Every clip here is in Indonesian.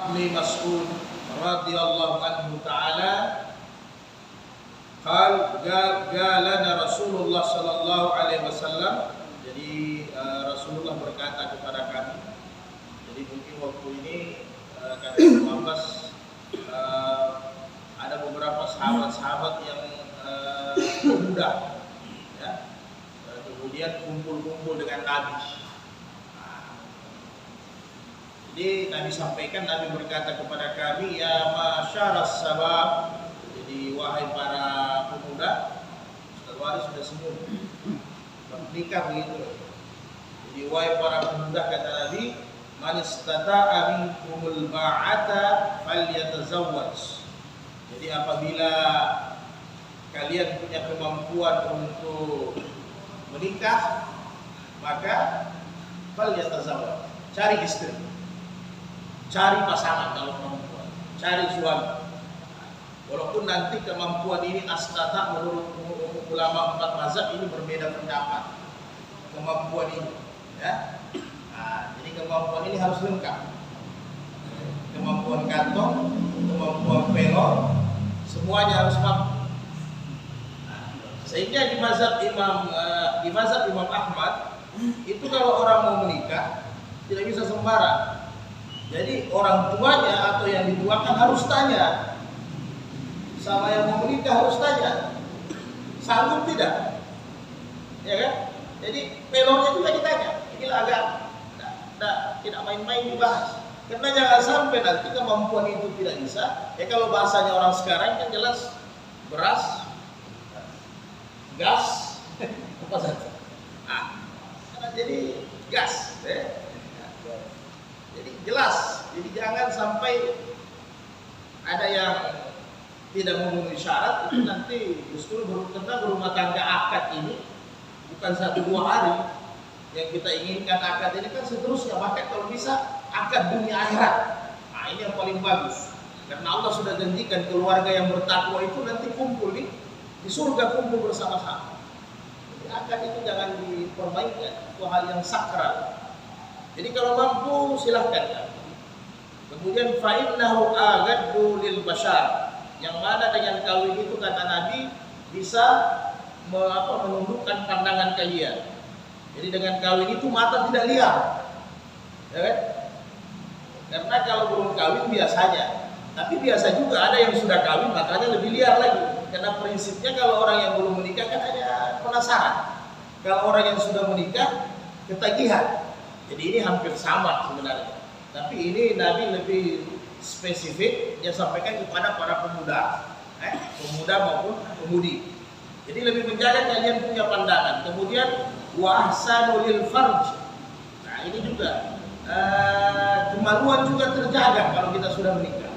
Ibnu Mas'ud radhiyallahu anhu ta'ala galana Rasulullah sallallahu alaihi wasallam. Jadi Rasulullah berkata kepada kami. Jadi mungkin waktu ini kata Ibnu Abbas ada beberapa sahabat-sahabat yang muda, ya, kemudian kumpul-kumpul dengan Nabi. Jadi Nabi sampaikan, Nabi berkata kepada kami, ya masyaras sabab, jadi wahai para pemuda, Ustaz sudah semua menikah begitu. Jadi wahai para pemuda, kata Nabi, man istata'a minkumul ba'ata falyatazawwaj. Jadi apabila kalian punya kemampuan untuk menikah, maka falyatazawwaj, cari istri. Cari pasangan kalau perempuan, cari suami. Walaupun nanti kemampuan ini astata menurut ulama 4 mazhab ini berbeda pendapat. Kemampuan ini, ya. Nah, jadi kemampuan ini harus lengkap. Kemampuan kantong, kemampuan pelor, semuanya harus mampu. Nah, sehingga di mazhab Imam Ahmad itu kalau orang mau menikah tidak bisa sembarang. Jadi orang tuanya atau yang dituakan harus tanya, sama yang mau menikah harus tanya, sanggup tidak, ya kan? Jadi pelornya juga ditanya. Inilah agak tidak main-main dibahas, karena jangan sampai nanti kemampuan itu tidak bisa. Ya kalau bahasanya orang sekarang kan jelas beras, gas, apa saja. Nah, jadi gas. Jadi jelas, jadi jangan sampai ada yang tidak memenuhi syarat itu nanti justru berumah tangga akad ini bukan 1-2 hari yang kita inginkan. Akad ini kan seterusnya, bahkan kalau bisa akad dunia akhirat. Nah ini yang paling bagus, karena Allah sudah janjikan keluarga yang bertakwa itu nanti kumpul di surga, kumpul bersama-sama. Jadi akad itu jangan dipermainkan, itu hal yang sakral. Jadi kalau mampu silahkan. Kemudian fa'innahu agaddu lil bashar, yang mana dengan kawin itu kata Nabi bisa menundukkan pandangan kalian. Jadi dengan kawin itu mata tidak liar, ya kan? Karena kalau belum kawin biasanya, tapi biasa juga ada yang sudah kawin matanya lebih liar lagi. Karena prinsipnya kalau orang yang belum menikah kan hanya penasaran. Kalau orang yang sudah menikah ketagihan. Jadi ini hampir sama sebenarnya. Tapi ini Nabi lebih spesifik, dia sampaikan kepada para pemuda, pemuda maupun pemudi. Jadi lebih menjaga kalian punya pandangan. Kemudian wa ahsanu lil farj. Nah ini juga kemaluan juga terjaga kalau kita sudah menikah.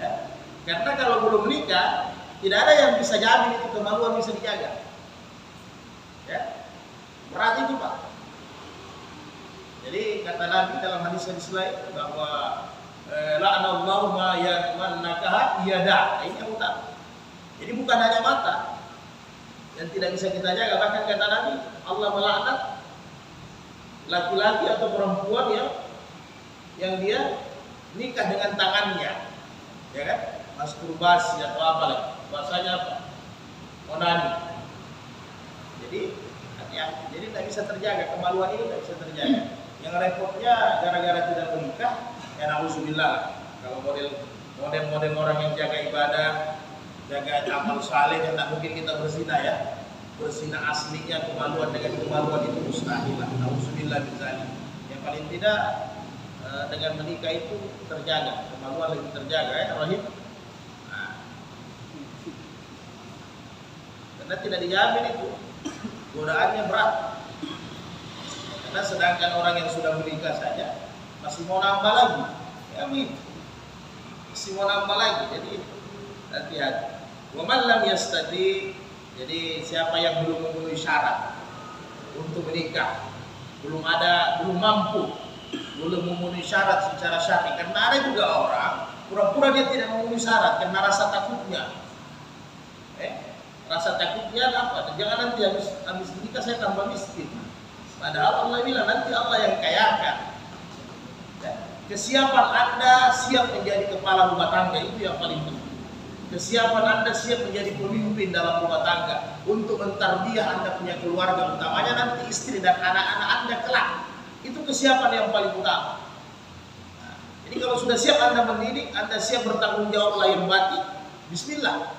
Ya. Karena kalau belum menikah tidak ada yang bisa jamin itu kemaluan bisa dijaga. Ya. Berat itu Pak. Jadi kata Nabi dalam hadis lain bahwa la'anallahu man nakaha yada. Ini yang utama. Jadi bukan hanya mata yang tidak bisa kita jaga, bahkan kata Nabi Allah melaknat laki-laki atau perempuan yang dia nikah dengan tangannya, ya kan? Masturbasi atau apa lagi? Bahasanya apa? Onani. Jadi tidak bisa terjaga, kemaluan ini tidak bisa terjaga. Yang repotnya gara-gara tidak menikah, ya na'udzubillah. Kalau model orang yang jaga ibadah, jaga amal saleh, yang tak mungkin kita berzina ya. Berzina aslinya kemaluan dengan kemaluan itu mustahil lah. Na'udzubillah min dzalik. Yang paling tidak dengan menikah itu terjaga, kemaluan lebih terjaga ya Rahim. Nah. Karena tidak dijamin itu, godaannya berat. Karena sedangkan orang yang sudah menikah saja masih mau nambah lagi, ya masih mau nambah lagi. Jadi hati-hati. Wa man lam yastati, jadi siapa yang belum memenuhi syarat untuk menikah, belum mampu, belum memenuhi syarat secara syar'i. Karena ada juga orang pura-pura dia tidak memenuhi syarat karena rasa takutnya. Rasa takutnya apa? Jangan nanti habis menikah saya tambah miskin. Padahal Allah bilang nanti Allah yang kayakan. Ya. Kesiapan Anda siap menjadi kepala rumah tangga itu yang paling penting. Kesiapan Anda siap menjadi pemimpin dalam rumah tangga untuk mentarbiyah Anda punya keluarga, utamanya nanti istri dan anak-anak Anda kelak. Itu kesiapan yang paling utama. Nah, jadi kalau sudah siap Anda mendidik, Anda siap bertanggung jawab lahir batin, bismillah.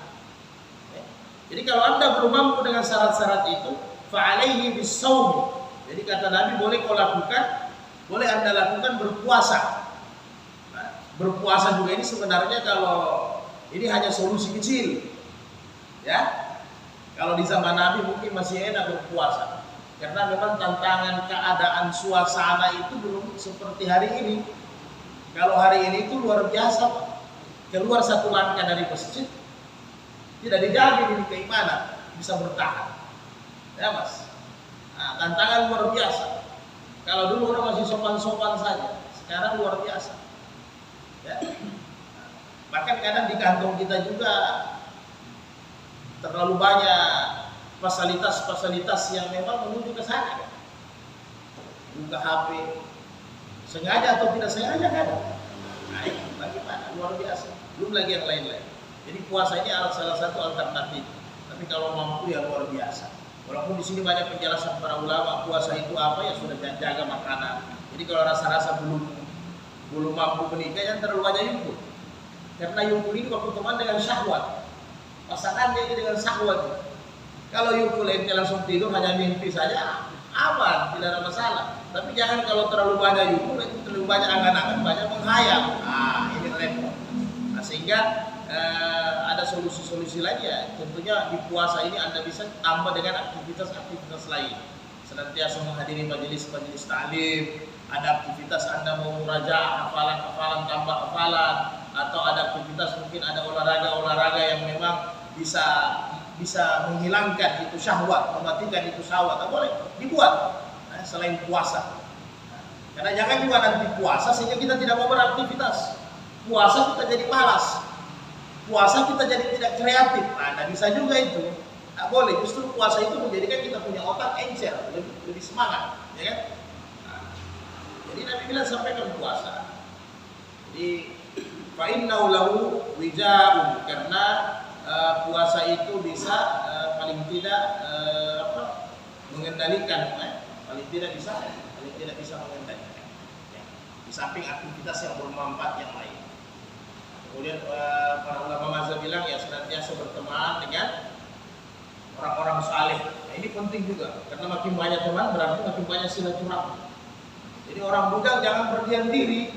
Jadi kalau Anda belum mampu dengan syarat-syarat itu, fa'alaihi bis-shaum. Jadi kata Nabi, boleh kau lakukan, boleh Anda lakukan berpuasa. Nah, berpuasa juga ini sebenarnya kalau ini hanya solusi kecil, ya. Kalau di zaman Nabi mungkin masih enak berpuasa, karena memang tantangan keadaan suasana itu belum seperti hari ini. Kalau hari ini itu luar biasa, keluar satu langkah dari masjid, tidak dijamin ini keimanan bisa bertahan, ya Mas. Nah, tantangan luar biasa. Kalau dulu orang masih sopan-sopan saja, sekarang luar biasa, ya. Bahkan kadang di kantong kita juga terlalu banyak fasilitas-fasilitas yang memang menuju ke sana. Buka HP, sengaja atau tidak sengaja kan? Nah, ini bagaimana? Luar biasa. Belum lagi yang lain-lain. Jadi puasa ini salah satu alternatif. Tapi kalau mampu ya luar biasa. Walaupun di sini banyak penjelasan para ulama, puasa itu apa ya sudah jaga makanan. Jadi kalau rasa-rasa belum mampu menikah, yang terlalu banyak yukul. Karena yukul ini waktu teman dengan syahwat, pasangannya ini dengan syahwat. Kalau yukul ente langsung tidur hanya mimpi saja, aman, tidak ada masalah. Tapi jangan kalau terlalu banyak yukul, itu terlalu banyak angan-angan, banyak menghayal. Ah, ini repot. Nah, sehingga ada solusi-solusi lain ya. Tentunya di puasa ini Anda bisa tambah dengan aktivitas-aktivitas lain. Senantiasa menghadiri majelis-majelis ta'lim, ada aktivitas Anda mau murajaah, hafalan-hafalan, tambah hafalan, atau ada aktivitas mungkin ada olahraga-olahraga yang memang bisa menghilangkan itu syahwat, mematikan itu syahwat, boleh dibuat selain puasa. Karena jangan juga nanti puasa sehingga kita tidak mau beraktivitas. Puasa kita jadi malas, puasa kita jadi tidak kreatif. Nah, tidak bisa juga itu. Tidak boleh. Justru puasa itu menjadikan kita punya otak encer, lebih semangat, ya kan? Nah, jadi Nabi bilang sampaikan puasa. Jadi fa'innahu lahu wija'un, karena puasa itu bisa paling tidak mengendalikan, paling tidak bisa mengendalikan, ya. Di samping aktivitas yang bermanfaat yang lain. Kemudian para ulama mazhab bilang ya senantiasa berteman dengan orang-orang saleh. Nah, ini penting juga karena makin banyak teman berarti makin banyak silaturahmi. Jadi orang budak jangan berdiam diri,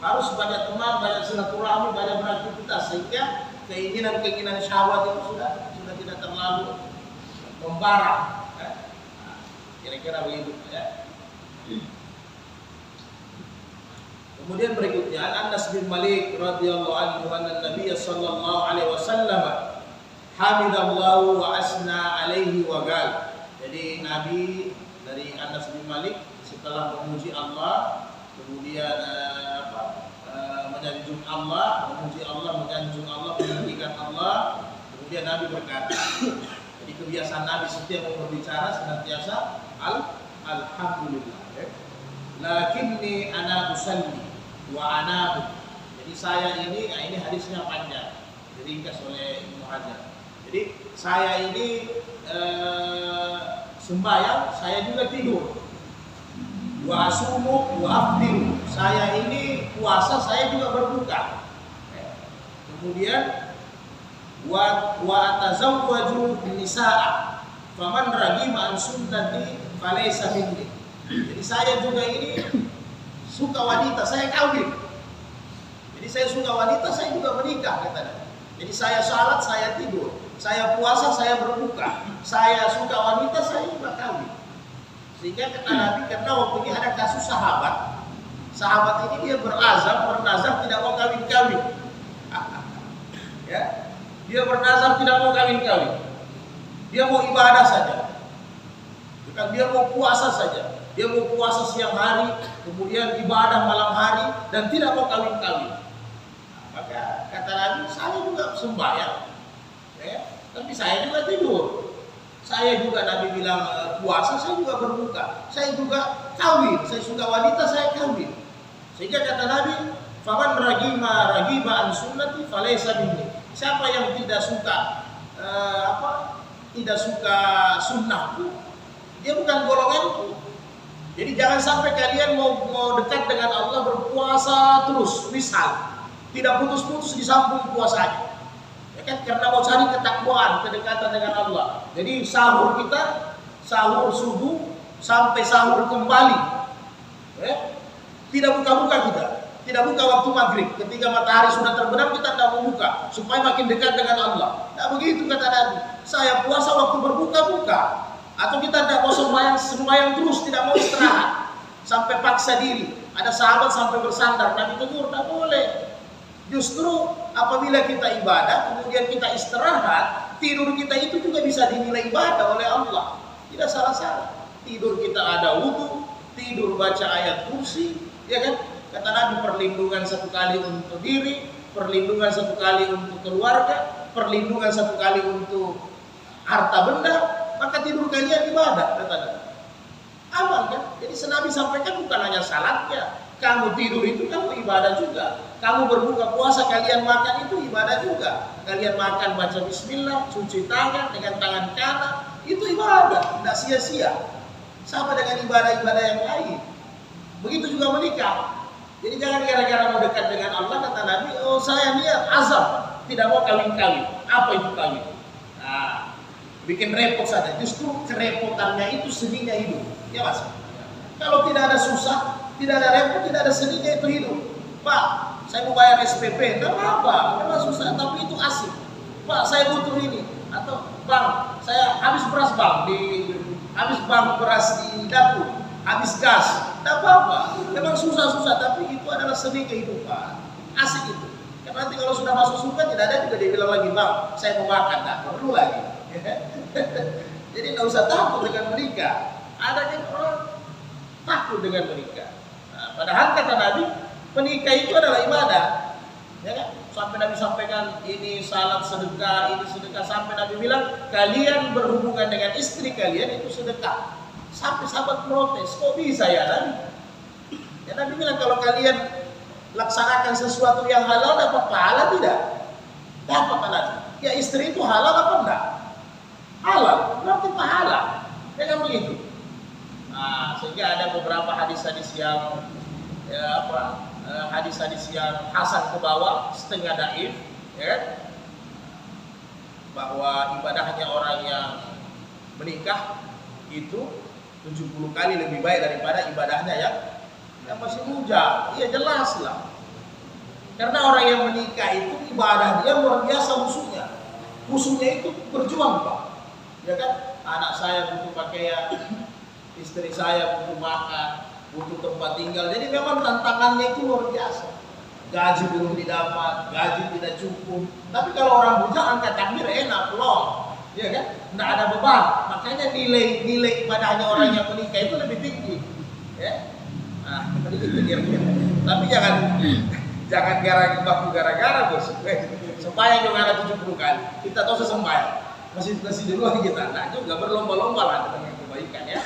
harus banyak teman, banyak silaturahmi, banyak beraktivitas sehingga keinginan syahwat itu sudah tidak terlalu membara. Kira-kira begitu ya. Kemudian berikutnya Anas bin Malik radhiyallahu anhu anna Nabi sallallahu alaihi wasallam hamidallahu wa asna alaihi wa qala. Jadi Nabi dari Anas bin Malik setelah memuji Allah, kemudian menyanjung Allah, memuji Allah, menyanjung Allah, meninggikan Allah, kemudian Nabi berkata. Jadi kebiasaan Nabi setiap mau berbicara senantiasa alhamdulillah. Lakinni ana usalli wa anahu. Jadi saya ini, ini hadisnya panjang, diringkas oleh Ibnu Hajar. Jadi saya ini sembahyang, saya juga tidur. Wa asumu wa afdiru. Saya ini puasa, saya juga berbuka. Kemudian wa atazawwaju nisaa. Faman raghima an sunnati falaysa minni. Jadi saya juga ini suka wanita, saya kawin. Jadi saya suka wanita, saya juga menikah katanya. Jadi saya salat, saya tidur. Saya puasa, saya berbuka. Saya suka wanita, saya juga kawin. Sehingga kata Nabi, karena waktu ini ada kasus sahabat. Sahabat ini dia bernazar tidak mau kawin-kawin. Ya, dia bernazar tidak mau kawin-kawin. Dia mau ibadah saja. Bukan dia mau puasa saja. Dia mau puasa siang hari, kemudian ibadah malam hari, dan tidak mau kawin-kawin. Maka kata Nabi, saya juga sembahyang, ya, tapi saya juga tidur. Saya juga Nabi bilang puasa, saya juga berbuka. Saya juga kawin, saya suka wanita, saya kawin. Sehingga kata Nabi, "Faman ragiba an sunnati falaysa minni." Siapa yang tidak suka tidak suka sunnahku, dia bukan golonganku. Jadi jangan sampai kalian mau dekat dengan Allah berpuasa terus, misal tidak putus-putus disambung puasanya. Ya kan, karena mau cari ketakwaan, kedekatan dengan Allah. Jadi sahur kita, sahur subuh sampai sahur kembali. Tidak buka-buka kita, tidak buka waktu maghrib. Ketika matahari sudah terbenam kita tidak mau buka supaya makin dekat dengan Allah. Nah begitu kata Nabi. Saya puasa waktu berbuka-buka. Atau kita tidak mau sembahyang terus, tidak mau istirahat sampai paksa diri. Ada sahabat sampai bersandar, Nabi tegur, tidak boleh. Justru apabila kita ibadah, kemudian kita istirahat, tidur kita itu juga bisa dinilai ibadah oleh Allah. Tidak salah-salah. Tidur kita ada wudu, tidur baca ayat kursi, ya kan? Kata Nabi, perlindungan satu kali untuk diri, perlindungan satu kali untuk keluarga, perlindungan satu kali untuk harta benda, maka tidur kalian ibadah, kata Nabi. Aman kan? Jadi Nabi sampaikan bukan hanya salatnya, kamu tidur itu kamu ibadah juga. Kamu berbuka puasa, kalian makan itu ibadah juga. Kalian makan baca bismillah, cuci tangan dengan tangan kanan, itu ibadah, tidak sia-sia. Sama dengan ibadah-ibadah yang lain. Begitu juga menikah. Jadi jangan gara-gara mau dekat dengan Allah, kata Nabi, oh saya niat azab, tidak mau kawin-kawin. Apa itu kawin? Nah, bikin repot saja. Justru kerepotannya itu seninya hidup. Ya Mas? Kalau tidak ada susah, tidak ada repot, tidak ada seninya itu hidup. Pak, saya mau bayar SPP, tidak apa-apa, memang susah, tapi itu asik. Pak, saya butuh ini. Atau, Bang, saya habis beras beras di dapur, habis gas, tidak apa-apa. Memang susah-susah, tapi itu adalah seni kehidupan. Asik itu. Karena nanti kalau sudah masuk surga, tidak ada juga dia bilang lagi, Bang, saya mau makan, tidak perlu lagi. Jadi tidak usah takut dengan menikah. Ada yang orang takut dengan menikah. Nah, padahal kata Nabi, menikah itu adalah ibadah, ya kan? Sampai Nabi sampaikan ini salat sedekah, ini sedekah. Sampai Nabi bilang kalian berhubungan dengan istri kalian itu sedekah. Sampai sahabat protes, kok bisa ya Nabi? Ya Nabi bilang kalau kalian laksanakan sesuatu yang halal dapat pahala tidak? Dapat pahala. Ya istri itu halal apa enggak? Halal, berarti pahala. Ya kan begitu? Nah, sehingga ada beberapa hadis-hadis yang hadis-hadis yang hasan ke bawah, setengah daif, ya, bahwa ibadahnya orang yang menikah itu 70 kali lebih baik daripada ibadahnya yang masih muda. Iya jelas lah. Karena orang yang menikah itu ibadah dia luar biasa musuhnya. Musuhnya itu berjuang, Pak. Ya kan? Anak saya butuh pakaian, istri saya butuh makan, butuh tempat tinggal. Jadi memang tantangannya itu luar biasa. Gaji belum didapat, gaji tidak cukup. Tapi kalau orang bujang angkat takbir enak loh, ya kan? Nggak ada beban. Makanya nilai ibadahnya orang yang menikah itu lebih tinggi. Ya. Nah, itu dia. Tapi jangan gara-gara bos. Sembahyang juga ada 70 kali. Kita tahu sesembahyang. Masih di luar kita. Nah, juga berlomba-lomba lah dengan kebaikan ya.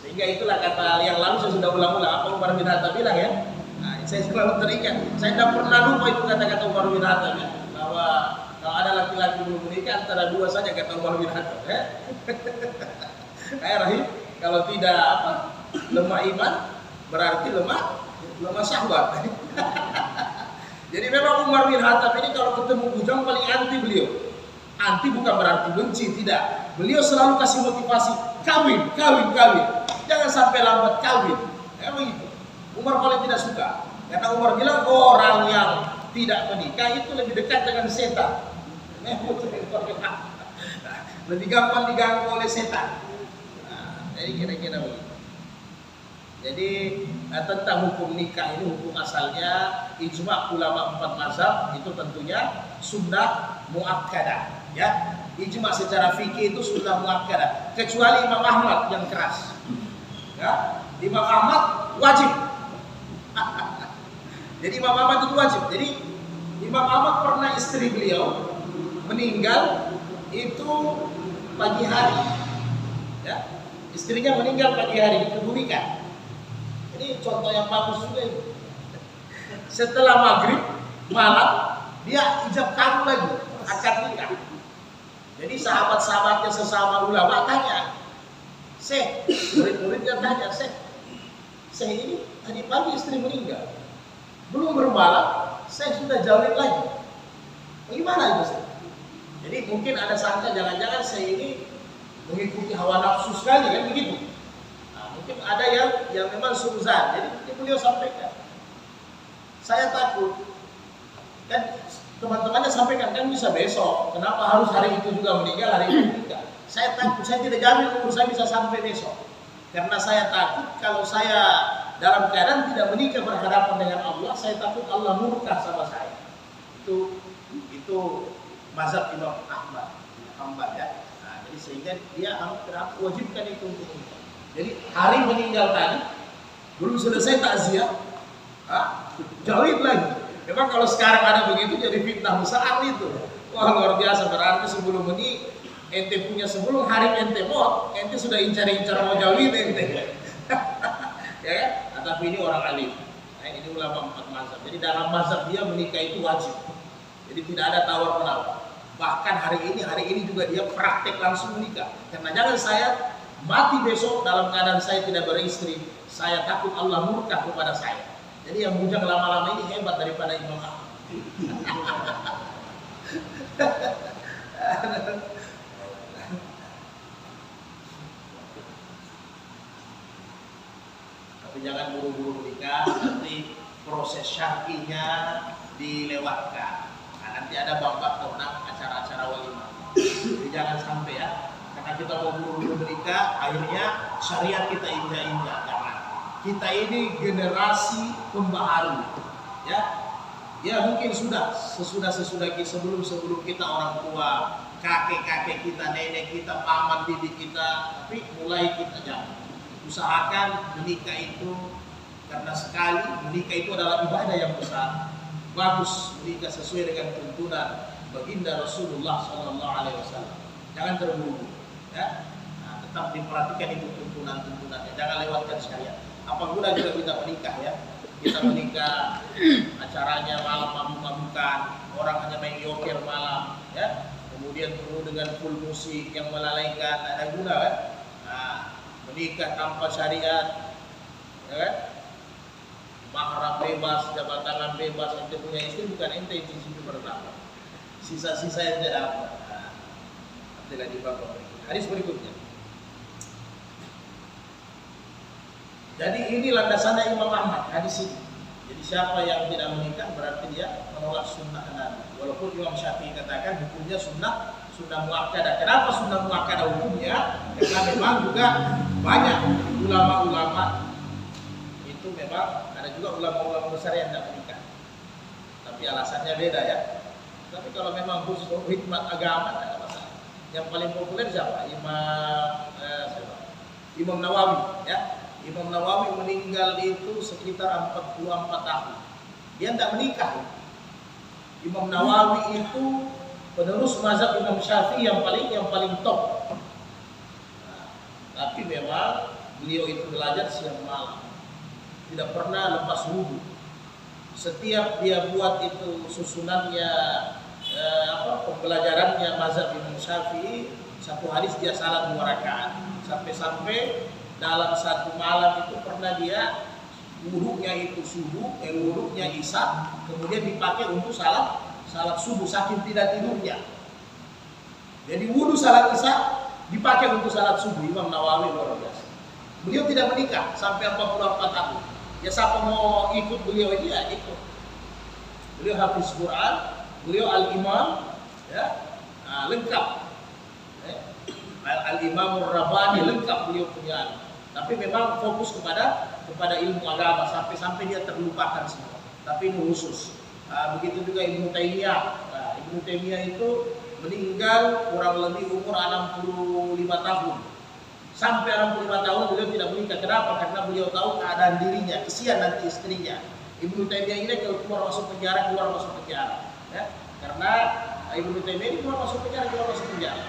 Sehingga itulah kata yang lalu saya sudah ulang-ulang apa Umar bin Khattab bilang ya. Nah, saya selalu teringat. Saya tidak pernah lupa itu kata-kata Umar bin Khattab ya, bahwa kalau ada laki-laki belum menikah antara dua saja kata Umar bin Khattab ya. Rahim, kalau tidak lemah iman berarti lemah syahwat. Jadi memang Umar bin Khattab ini kalau ketemu bujang paling anti beliau. Anti bukan berarti benci, tidak. Beliau selalu kasih motivasi, kawin. Jangan sampai lambat kawin. Ya begitu. Umar paling tidak suka. Karena Umar bilang orang yang tidak menikah itu lebih dekat dengan setan. Lebih gampang diganggu oleh setan. Nah, jadi kira-kira begitu. Jadi tentang hukum nikah ini, hukum asalnya ijma' ulama 4 mazhab itu tentunya sunnah muakkadah. Ya, ijma' secara fikih itu sunnah muakkadah. Kecuali Imam Ahmad yang keras. Ya, Imam Ahmad wajib. Jadi Imam Ahmad itu wajib. Jadi Imam Ahmad pernah istri beliau meninggal itu pagi hari. Ya, istrinya meninggal pagi hari dikebumikan. Ini contoh yang bagus juga ini. Setelah maghrib malam dia ijab kabul lagi akad nikah. Jadi sahabat-sahabatnya sesama ulama tanya, Syekh, murid-muridnya tanya, Syekh ini tadi pagi istri meninggal, belum bermalam, saya sudah jauhin lagi. Bagaimana itu Syekh? Jadi mungkin ada sangka jangan-jangan saya ini mengikuti hawa nafsu sekali kan begitu. Nah, mungkin ada yang memang suzan. Jadi beliau sampaikan, saya takut kan teman-temannya sampaikan kan bisa besok. Kenapa harus hari itu juga meninggal, hari itu meninggal? Saya takut, saya tidak jamin umur saya bisa sampai besok. Karena saya takut kalau saya dalam keadaan tidak menikah berhadapan dengan Allah, saya takut Allah murka sama saya. Itu mazhab Imam Ahmad ya. Nah, jadi sehingga dia wajibkan itu untuk menikah. Jadi hari meninggal tadi belum selesai takziah, jauhin lagi. Memang kalau sekarang ada begitu jadi fitnah besar itu. Wah luar biasa, berarti sebelum ini ente punya sebelum hari ente mau, ente sudah incar-incar mau jauhin ente. Ya kan? Nah, tapi ini orang alim. Nah, ini ulama 4 mazhab. Jadi dalam mazhab dia menikah itu wajib. Jadi tidak ada tawar menawar. Bahkan hari ini juga dia praktek langsung menikah. Karena jangan saya mati besok dalam keadaan saya tidak beristri, saya takut Allah murka kepada saya. Jadi yang bujang lama-lama ini hebat daripada Imam Ahmad. Tapi jangan buru-buru menikah, nanti proses syar'inya dilewatkan. Nah, nanti ada bab-bab tentang acara-acara walimah. Jadi jangan sampai ya, karena kita mau buru-buru menikah, akhirnya syariat kita injak-injak. Kita ini generasi pembaharu, ya mungkin sesudah sebelum kita orang tua, kakek kita, nenek kita, paman bibi kita, tapi mulai kita jangan usahakan menikah itu, karena sekali menikah itu adalah ibadah yang besar. Bagus menikah sesuai dengan tuntunan baginda Rasulullah SAW. Jangan terburu-buru, ya. Nah, tetap diperhatikan itu tuntunannya, jangan lewatkan syariat. Apa guna juga kita menikah ya? Kita menikah, acaranya malam mabuk-mabukan, orang hanya main yoker malam, ya. Kemudian penuh dengan full musik yang melalaikan, ada guna kan? Nah, menikah tanpa syariat, ya kan? Mahram bebas, jabat tangan bebas, ente punya istri bukan ente yang situ pertama. Sisa-sisa yang tidak dapat. Nah, nanti lagi bapak. Hadis berikutnya. Jadi ini landasannya Imam Ahmad hadis ini. Jadi siapa yang tidak menikah berarti dia menolak sunnah Nabi. Walaupun Imam Syafi'i katakan hukumnya sunnah muakkadah. Kenapa sunnah muakkadah hukumnya? Karena memang juga banyak ulama-ulama itu memang ada juga ulama-ulama besar yang tidak menikah. Tapi alasannya beda ya. Tapi kalau memang khusus hikmat agama tidak ada masalah. Yang paling populer siapa? Imam Nawawi ya. Imam Nawawi meninggal itu sekitar 44 tahun. Dia tidak menikah. Imam Nawawi itu penerus mazhab Imam Syafi'i yang paling top. Nah, tapi memang beliau itu belajar siang malam. Tidak pernah lepas wudhu. Setiap dia buat itu susunannya pembelajarannya mazhab Imam Syafi'i, satu hadis dia salat 2 rakaat. Sampai dalam satu malam itu pernah dia wudhunya itu subuh, wudhunya isya, kemudian dipakai untuk salat subuh saking tidak tidurnya. Jadi wudhu salat isya dipakai untuk salat subuh. Imam Nawawi luar biasa. Beliau tidak menikah sampai 44 tahun. Ya siapa mau ikut beliau ini ya ikut. Beliau hafiz Quran, beliau al-imam, ya lengkap. Al-Imamur Rabbani lengkap beliau punya. Tapi memang fokus kepada ilmu agama sampai dia terlupakan semua. Tapi ini khusus. Begitu juga Ibnu Taimiyah. Ibnu Taimiyah itu meninggal kurang lebih umur 65 tahun. Sampai 65 tahun beliau tidak menikah. Kenapa? Karena beliau tahu keadaan dirinya, kesian nanti istrinya. Ibnu Taimiyah ini kalau keluar masuk penjara. Ya? Karena Ibnu Taimiyah ini keluar masuk penjara.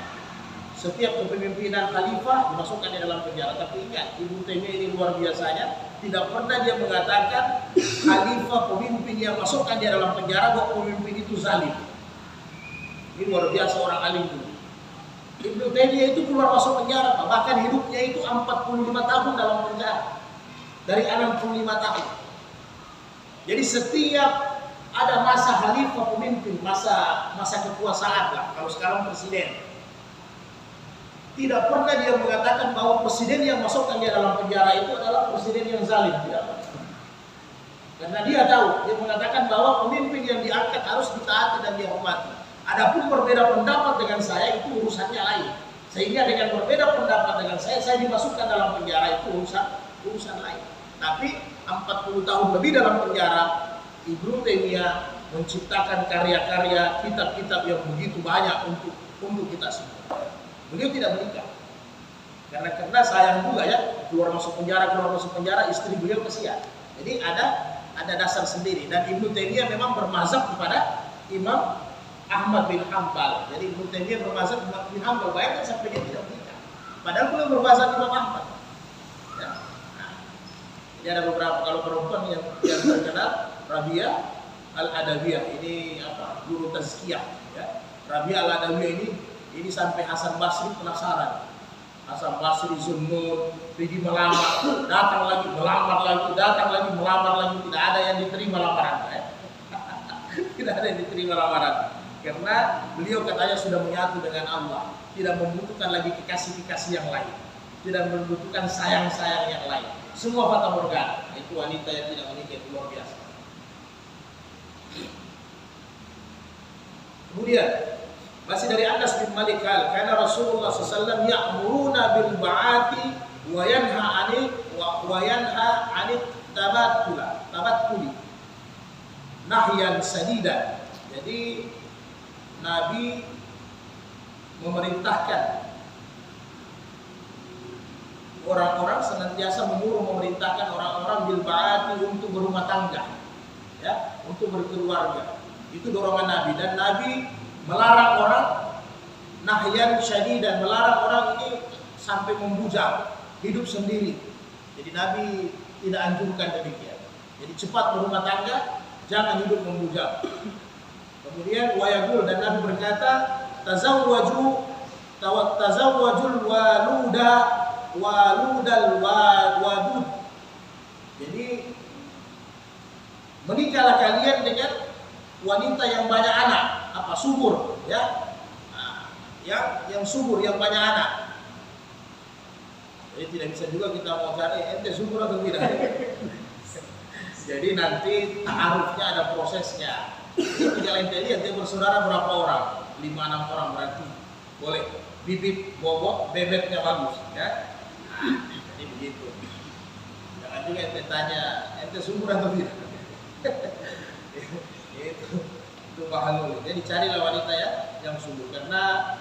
setiap kepemimpinan khalifah dimasukkan di dalam penjara. Tapi ingat, Ibnu Taimiyah ini luar biasanya, tidak pernah dia mengatakan khalifah pemimpin yang masukkan dia dalam penjara bahwa pemimpin itu zalim. Ini luar biasa orang alim itu. Ibnu Taimiyah itu keluar masuk penjara, bahkan hidupnya itu 45 tahun dalam penjara. Dari 65 tahun. Jadi setiap ada masa khalifah pemimpin, masa kekuasaan lah, kalau sekarang presiden. Tidak pernah dia mengatakan bahwa presiden yang masukkan dia dalam penjara itu adalah presiden yang zalim, tidak pernah. Karena dia tahu, dia mengatakan bahwa pemimpin yang diangkat harus ditaati dan dihormati. Adapun berbeda pendapat dengan saya itu urusannya lain. Sehingga dengan berbeda pendapat dengan saya dimasukkan dalam penjara itu urusan lain. Tapi 40 tahun lebih dalam penjara, Ibnu Taimiyah menciptakan karya-karya, kitab-kitab yang begitu banyak untuk kita semua. Beliau tidak menikah. Karena sayang juga ya, keluar masuk penjara, istri beliau kesian. Jadi ada dasar sendiri. Dan Ibnu Taimiyah memang bermazhab kepada Imam Ahmad bin Hanbal. Jadi Ibnu Taimiyah bermazhab Ahmad bin Hanbal, bayangkan sampai dia tidak menikah. Padahal beliau bermazhab Imam Ahmad. Ya. Nah, ini ada beberapa, kalau perempuan yang terkenal, Rabi'ah Al-Adawiyah, ini guru tazkiyah. Ya. Rabi'ah Al-Adawiyah ini sampai Hasan Basri penasaran. Hasan Basri, Zunnun, pergi melamar, datang lagi, melamar lagi, datang lagi, melamar lagi, tidak ada yang diterima lamaran. Tidak ada yang diterima lamaran. Karena beliau katanya sudah menyatu dengan Allah, tidak membutuhkan lagi kekasih-kekasih yang lain, tidak membutuhkan sayang-sayang yang lain. Semua fata morgana. Itu wanita yang tidak menikah, itu luar biasa. Kemudian masih dari Anas bin Malik, karena Rasulullah SAW ya'muruna bil ba'ati wa yanha 'anit tabattuli nahyan sadidan. Jadi Nabi memerintahkan orang-orang, senantiasa memerintahkan orang-orang bil ba'ati untuk berumah tangga, ya, untuk berkeluarga. Itu dorongan Nabi. Dan Nabi melarang orang nahyan syadidan, melarang orang ini sampai membujang, hidup sendiri. Jadi Nabi tidak anjurkan demikian. Jadi cepat berumah tangga, jangan hidup membujang. Kemudian wayaqul, dan Nabi berkata, tazawwajul waludal wadud. Jadi menikahlah kalian dengan wanita yang banyak anak, subur, ya, yang subur, yang banyak anak. Jadi tidak bisa juga kita mau cari ente subur atau tidak. Jadi nanti ta'arufnya ada prosesnya. Tinggal ente lihat dia bersaudara berapa orang, 5-6 orang berarti boleh. Bibit bobot, bebeknya bagus, ya. Jadi begitu. Jangan juga ente tanya ente subur atau tidak. Itu bahalul. Jadi carilah wanita yang subur, karena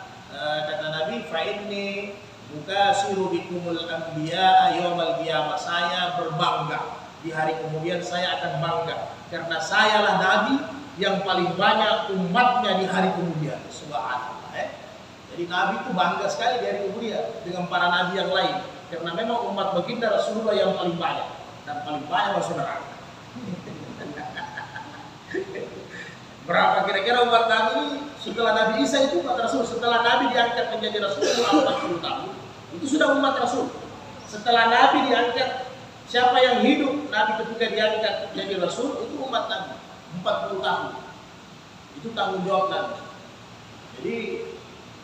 kata Nabi, fa inni bukasiru bikumul anbiya yaumal qiyamah, saya berbangga di hari kemudian, saya akan bangga karena sayalah Nabi yang paling banyak umatnya di hari kemudian. Subhanallah. Jadi Nabi itu bangga sekali di hari kemudian dengan para nabi yang lain, karena memang umat baginda Rasulullah yang paling banyak, dan paling banyak saudara. Berapa kira-kira umat Nabi setelah Nabi Isa itu umat Rasul? Setelah Nabi diangkat menjadi Rasul 40 tahun, itu sudah umat Rasul. Setelah Nabi diangkat, siapa yang hidup Nabi ketika diangkat menjadi Rasul, itu umat Nabi 40 tahun. Itu tanggung jawab Nabi. Jadi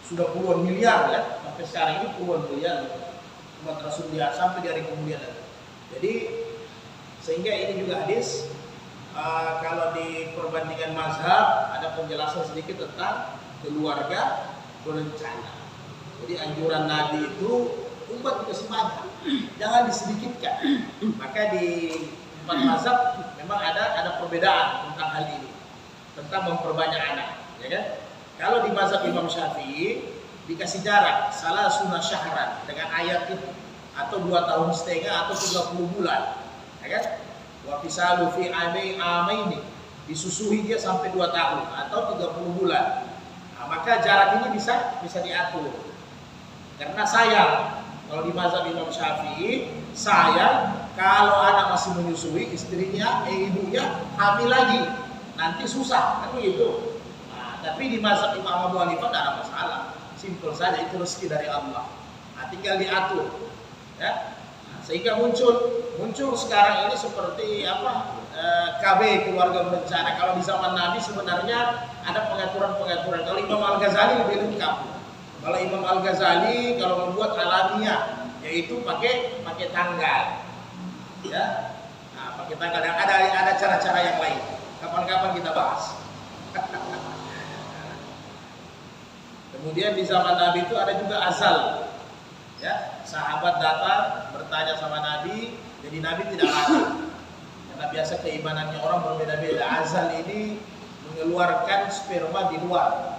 sudah puluhan miliar ya, sampai sekarang ini puluhan miliar umat Rasul dia sampai di hari kemudian. Jadi sehingga ini juga hadis. Kalau di perbandingan mazhab ada penjelasan sedikit tentang keluarga berencana. Jadi anjuran Nabi itu umat dikasih banyak, jangan disedikitkan. Maka di 4 mazhab memang ada perbedaan tentang hal ini, tentang memperbanyak anak, ya kan? Kalau di mazhab Imam Syafi'i dikasih jarak salah sunnah syahran dengan ayat itu, atau 2,5 tahun atau 30 bulan, ya kan? Wa fisalu fi amaini, disusui dia sampai 2 tahun atau 30 bulan. Nah, maka jarak ini bisa diatur. Karena sayang, kalau di mazhab Imam Syafi'i, sayang kalau anak masih menyusui, istrinya, ibunya hamil lagi, nanti susah, kan begitu. Nah, tapi di mazhab Imam Abu Hanifah tidak ada masalah, simpel saja, itu rezeki dari Allah. Nah, tinggal diatur, ya. Nah, sehingga muncul sekarang ini seperti apa? KB, keluarga berencana. Kalau di zaman Nabi sebenarnya ada pengaturan-pengaturan. Kalau Imam Al-Ghazali lebih lengkap. Kalau Imam Al-Ghazali kalau membuat alamiah, yaitu pakai tanggal, ya, nah, pakai tanggal. Dan ada cara-cara yang lain. Kapan-kapan kita bahas. Kemudian di zaman Nabi itu ada juga azal, ya, sahabat datang bertanya sama Nabi, jadi Nabi tidak marah. Karena biasa keimanannya orang berbeda-beda. Azal ini mengeluarkan sperma di luar,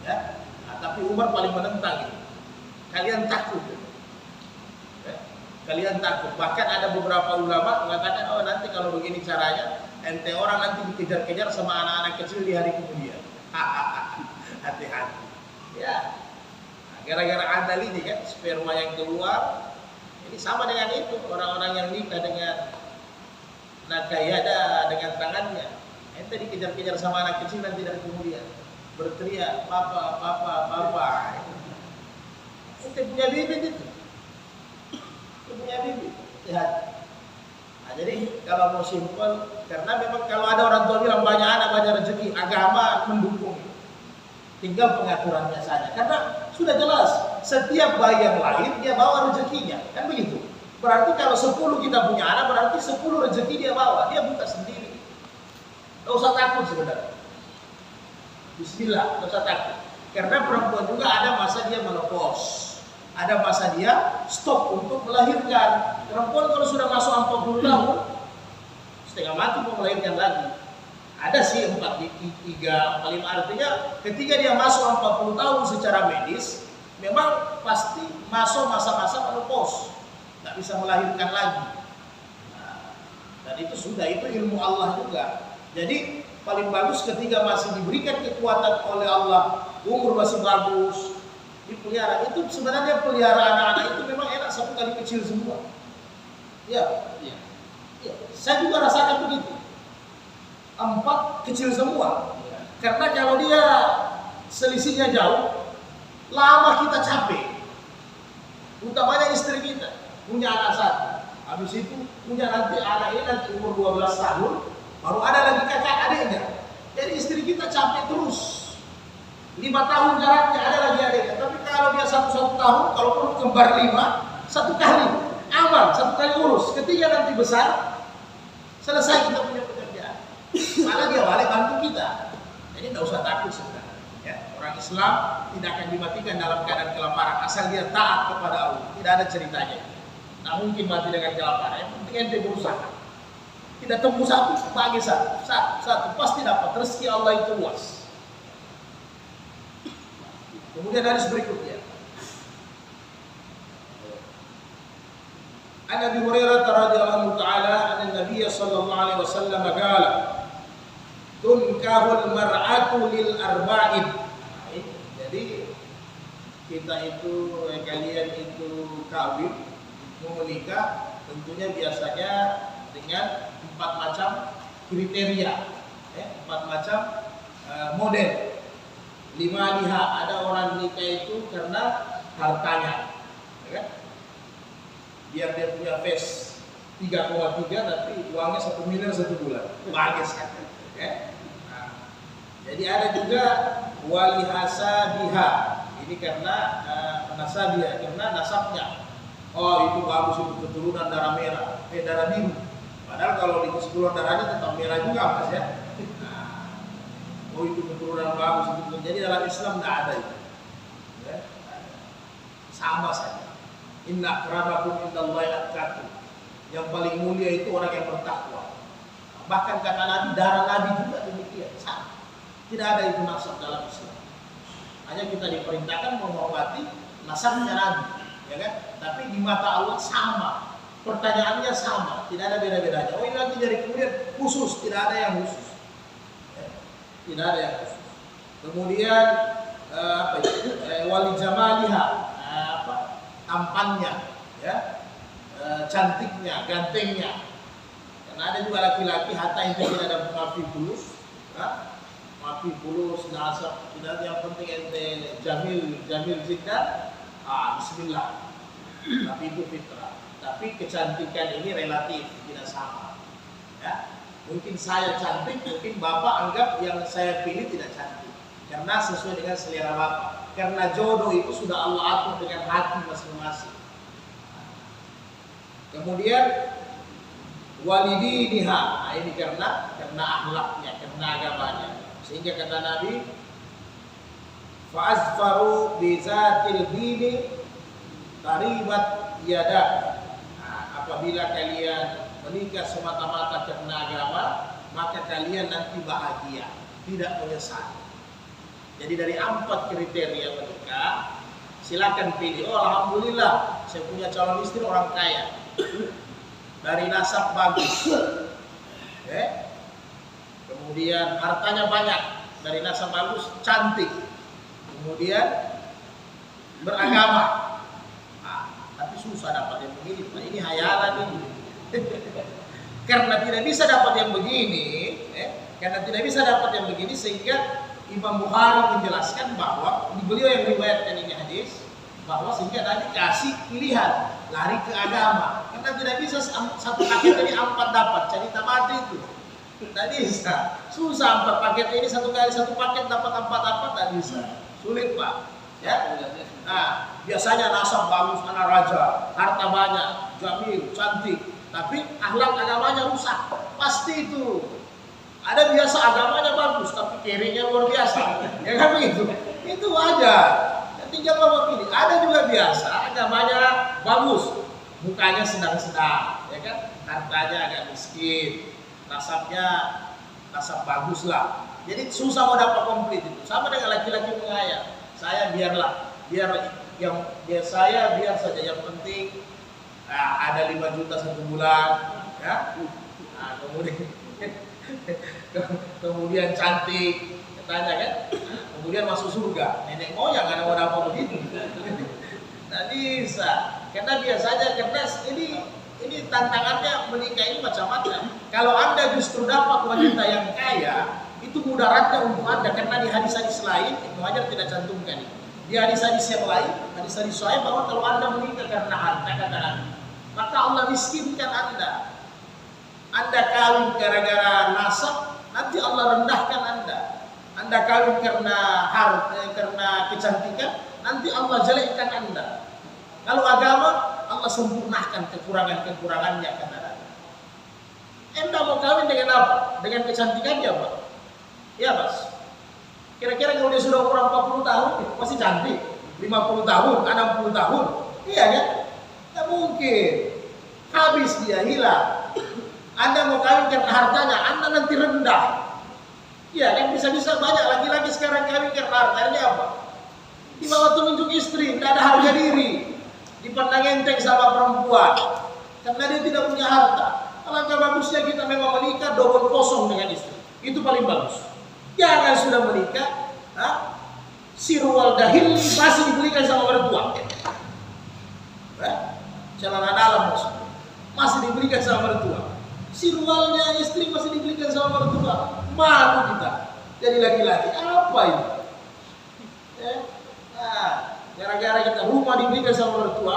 ya. Nah, tapi Umar paling menentang itu. Kalian takut, ya? Kalian takut. Bahkan ada beberapa ulama mengatakan, oh nanti kalau begini caranya, ente orang nanti dikejar-kejar sama anak-anak kecil di hari kemudian. Hati-hati. Ya. Nah, gara-gara azal ini kan sperma yang keluar, ini sama dengan itu orang-orang yang nikah dengan nakayada dengan tangannya, ente dikejar-kejar sama anak kecil dan tidak kemudian berteriak papa papa papa. Ente punya bibit itu, punya bibit. Lihat. Nah, jadi kalau mau simpel, karena memang kalau ada orang tua bilang banyak anak banyak rezeki, agama mendukung. Tinggal pengaturannya saja. Karena sudah jelas setiap bayi yang lahir dia bawa rezekinya, kan begitu. Berarti kalau 10 kita punya anak, berarti 10 rezeki dia bawa. Dia buka sendiri. Tidak usah takut sebenarnya. Bismillah, tidak usah takut. Karena perempuan juga ada masa dia menopause. Ada masa dia stop untuk melahirkan. Perempuan kalau sudah masuk 40 tahun, setengah mati mau melahirkan lagi. Ada sih 43, 45, artinya ketika dia masuk 40 tahun secara medis, memang pasti masuk masa-masa menopause. Tidak bisa melahirkan lagi. Nah, dan itu sudah, itu ilmu Allah juga. Jadi paling bagus ketika masih diberikan kekuatan oleh Allah, umur masih bagus, dipelihara. Itu sebenarnya pelihara anak-anak itu memang enak, satu kali kecil semua. Ya. Saya juga rasakan begitu. 4 kecil semua. Karena kalau dia selisihnya jauh, lama kita capek. Utamanya istri kita. Punya anak 1, habis itu punya nanti anak ini nanti umur 12 tahun, baru ada lagi kakak adiknya. Jadi istri kita capek terus. 5 tahun jaraknya ada lagi adiknya. Tapi kalau dia 1 tahun, kalau perlu kembar 5, 1 kali aman, 1 kali urus. Ketika nanti besar, selesai kita punya pekerjaan. Malah dia balik bantu kita. Jadi tidak usah takut sebenarnya. Ya, orang Islam tidak akan dimatikan dalam keadaan kelaparan asal dia taat kepada Allah. Tidak ada ceritanya. Nah, mungkin mati dengan kelaparan. Yang penting ente berusaha. Tidak tembus satu, bagi satu pasti dapat. Rezeki Allah itu luas. Kemudian hadis berikutnya. An Abi Hurairah radhiyallahu ta'ala an Nabi sallallahu alaihi wasallam qala tunkahul mar'atu lil arba'in. Jadi kita itu kalian itu kawin mau menikah tentunya biasanya dengan 4 macam kriteria, 4 macam model. 5 liha, ada orang nikah itu karena hartanya, ya kan? Biar dia punya face 3,3 tapi uangnya 1 miliar 1 bulan, bagus kan? Ya? Nah, jadi ada juga walihasa biha, ini karena nasabiha, karena nasabnya. Oh itu bagus, itu keturunan darah merah, darah biru. Padahal kalau di keseluruhan darahnya tetap merah juga mas ya. Nah, oh itu keturunan bagus, itu. Jadi dalam Islam tidak ada itu. Ya? Sama saja. Inna akramakum indallahi atqakum. Yang paling mulia itu orang yang bertakwa. Bahkan kata Nabi, darah Nabi juga demikian. Sama. Tidak ada itu nasab dalam Islam. Hanya kita diperintahkan menghormati nasabnya Nabi. Ya kan? Tapi di mata Allah sama, pertanyaannya sama, tidak ada beda-bedanya. Oh ini nanti dari kemudian khusus, tidak ada yang khusus, ya, tidak ada yang khusus. Kemudian wali jamaliha, tampannya, ya, cantiknya, gantengnya. Karena ada juga laki-laki hatta itu tidak ada mafi bulus, ya, mafi bulus, nasab, tidak yang penting ente jamil jika, bismillah. Tapi itu fitrah. Tapi kecantikan ini relatif, tidak sama. Ya. Mungkin saya cantik, mungkin bapak anggap yang saya pilih tidak cantik. Karena sesuai dengan selera bapak. Karena jodoh itu sudah Allah atur dengan hati masing-masing. Kemudian walidiniha, nah ini karena akhlaknya, karena agamanya. Sehingga kata Nabi, fa'azfaru bizatil dini taribat yadak. Nah, apabila kalian menikah semata-mata karena agama, maka kalian nanti bahagia, tidak menyesal. Jadi dari 4 kriteria menikah, silakan pilih. Oh, alhamdulillah, saya punya calon istri orang kaya, dari nasab bagus, kemudian hartanya banyak, dari nasab bagus, cantik, kemudian beragama. Tapi susah dapat yang begini. Nah, ini hayalan ini. Karena tidak bisa dapat yang begini, sehingga Imam Bukhari menjelaskan bahwa beliau yang riwayatkan ini hadis, bahwa sehingga tadi kasih pilihan lari ke agama. Karena tidak bisa satu paket ini 4 dapat, jadi tamat itu. Tidak bisa. Susah 4 paket ini satu kali satu paket dapat 4 dapat, tidak bisa. Sulit, Pak. Ya. Nah, biasanya nasab bagus, anak raja, harta banyak, jamil, cantik, tapi akhlak agamanya rusak. Pasti itu. Ada biasa agamanya bagus, tapi kirinya luar biasa. Ya kan begitu? Itu wajar. Tinggal Bapak pilih. Ada juga biasa agamanya bagus, mukanya sedang-sedang, ya kan? Hartanya agak miskin, nasab bagus lah. Jadi susah mau dapat komplit itu. Sama dengan laki-laki mengaya. Saya biar saja yang penting ada 5 juta 1 bulan, ya. Nah, kemudian cantik, katanya kan, kemudian masuk surga. Nenek moyang ada apa begitu. Tidak bisa. Karena biasanya, karena ini tantangannya menikah ini macam-macam. Kalau Anda justru dapat wanita yang kaya, itu mudaratnya untuk Anda. Karena di hadis-hadis lain, Ibnu Hajar tidak cantumkan itu. Di hadis-hadis yang lain, hadis-hadis sahih bahwa kalau Anda menikah karena harta, kata Nabi, maka Allah miskinkan Anda. Anda kawin gara-gara nasab, nanti Allah rendahkan Anda. Anda kawin karena harta, karena kecantikan, nanti Allah jelekkan Anda. Kalau agama, Allah sempurnakan kekurangan-kekurangannya, kata Nabi. Anda mau kawin dengan apa? Dengan kecantikannya, Pak? Ya, Mas. Kira-kira kalau dia sudah umur 40 tahun, masih cantik. 50 tahun, 60 tahun. Iya kan? Tidak mungkin. Habis dia, hilang. Anda mau kawin karena hartanya, Anda nanti rendah. Iya kan, bisa-bisa banyak laki-laki sekarang kawin karena hartanya apa? Di bawah tunjuk istri, tidak ada harga diri. Dipandang enteng sama perempuan. Karena dia tidak punya harta. Alangkah bagusnya kita memang menikah double kosong dengan istri. Itu paling bagus. Jangan sudah menikah, sirwal dahil masih dibelikan sama mertua. Celana dalam masih dibelikan sama mertua. Sirwalnya istri masih dibelikan sama mertua. Malu kita jadi laki-laki. Apa ini? Gara-gara kita rumah dibelikan sama mertua,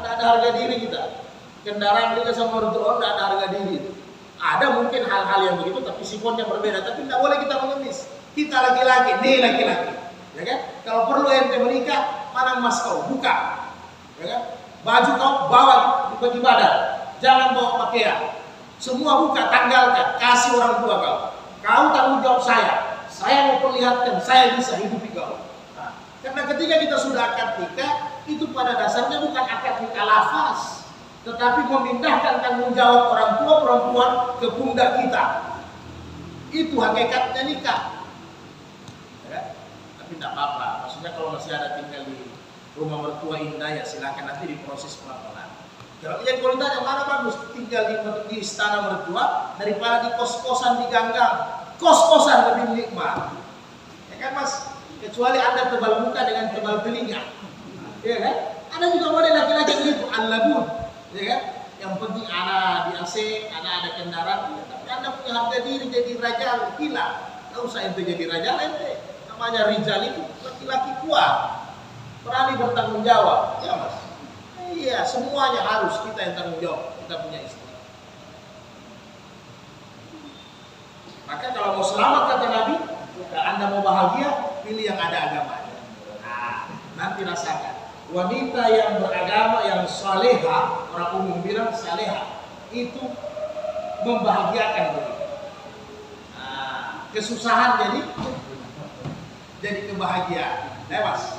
tidak ada harga diri kita. Kendaraan dibelikan sama mertua, tidak ada harga diri. Ada mungkin hal-hal yang begitu, tapi sifatnya berbeda. Tapi tidak boleh kita mengemis. Kita laki-laki, nih laki-laki, ya kan? Kalau perlu ente menikah, mana emas kau buka, ya kan? Baju kau bawa bagi badan, jangan bawa pakaian. Semua buka, tanggalkan, kasih orang tua kau. Kau tanggung jawab saya mau perlihatkan, saya bisa hidupi kau. Nah, karena ketika kita sudah akad nikah, itu pada dasarnya bukan akad nikah lafaz, tetapi memindahkan tanggung jawab orang tua perempuan ke pundak kita. Itu hakikatnya nikah. Ya? Tapi tidak apa-apa. Maksudnya kalau masih ada tinggal di rumah mertua indah, ya silakan nanti diproses pelan-pelan. Kalau ditanya mana bagus tinggal di istana mertua daripada di kos-kosan di ganggang. Kos-kosan lebih nikmat. Ya kan Mas? Kecuali Anda tebal muka dengan tebal telinga. Ya kan? Ada juga model laki-laki begitu, al-labun, ya kan? Yang penting anak di AC, anak ada kendaraan, ya, tapi Anda punya harga diri jadi rajal, gila. Nggak usah ente jadi rajal ente. Namanya rijal itu laki-laki kuat, berani bertanggung jawab, ya mas. Iya, semuanya harus kita yang tanggung jawab. Kita punya istri. Maka kalau mau selamat kata Nabi, kalau Anda mau bahagia, pilih yang ada agamanya. Nah, nanti rasakan. Wanita yang beragama, yang saleha, orang umum bilang saleha, itu membahagiakan diri. Nah, kesusahan jadi kebahagiaan. Mas,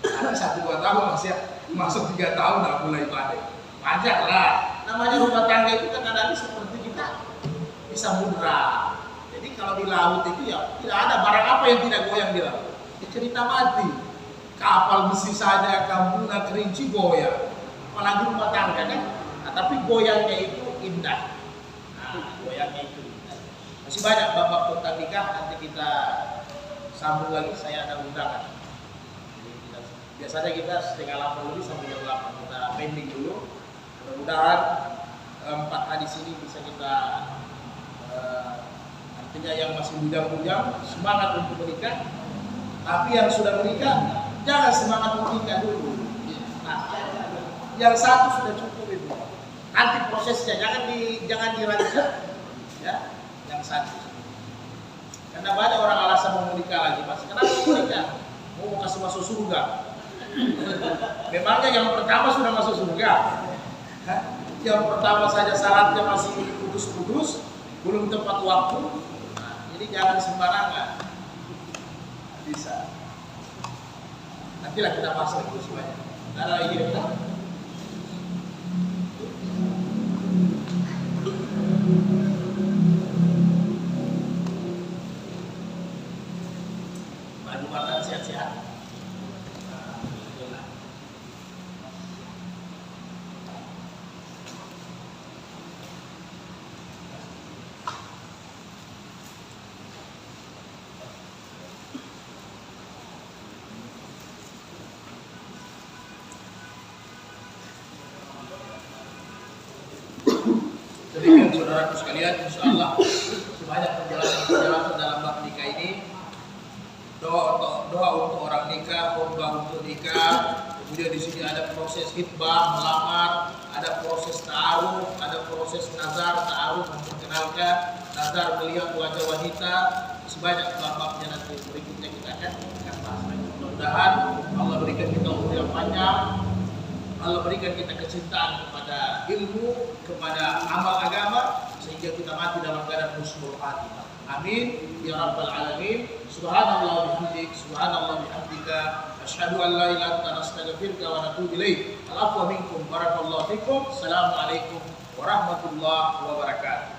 nanti 1-2 tahun mas ya, masuk 3 tahun nggak mulai badai. Wajar lah. Namanya rumah tangga itu kan ada seperti kita bisa mudra. Jadi kalau di laut itu ya tidak ada barang apa yang tidak goyang di laut. Ya, cerita mati. Kapal besi saja, kambunan kerinci goyang. Apalagi rumah tangga kan. Nah, tapi goyangnya itu indah. Nah, goyangnya itu indah. Masih banyak babak tentang nikah. Nanti kita sambung lagi. Saya ada undangan. Biasanya kita 7:30 lebih sampai jam 8. Kita pending dulu. Mudah-mudahan 4 hadis ini bisa kita artinya yang masih bujang-bujang semangat untuk menikah, tapi yang sudah menikah jangan semangat menikah dulu. Nah, yang satu sudah cukup itu. Nanti prosesnya jangan dirancang, ya. Yang satu. Karena banyak orang alasan mau menikah lagi, mas. Kenapa mau menikah? Mau kasih masuk surga. Memangnya yang pertama sudah masuk surga? Yang pertama saja syaratnya masih putus-putus, belum tepat waktu. Jadi jangan sembarangan. Bisa. Nantilah kita bahas lagi semuanya. Ada lagi kita. Madu makan sehat-sehat. Demikian saudaraku sekalian, insyaallah sebanyak penjelasan dalam bab nikah ini. Doa untuk orang nikah, khutbah untuk nikah. Kemudian di sini ada proses khitbah, melamar, ada proses ta'aruf, ada proses nazar, ta'aruf memperkenalkan, nazar melihat wajah wanita. Sebanyak bab-babnya nanti berikutnya kita akan bahas lagi. Mudah-mudahan Allah berikan kita umur yang panjang. Allah berikan kita kecintaan kepada ilmu, kepada amal agama, sehingga kita mati dalam keadaan husnul khatimah. Amin ya rabbal alamin. Subhanallah bihamdik, subhanallah bihamdika, asyhadu an la ilaha illa anta nastaghfiruka wa natubu ilaik. Al-afwa minkum, barakallahu fikum. Assalamualaikum warahmatullahi wabarakatuh.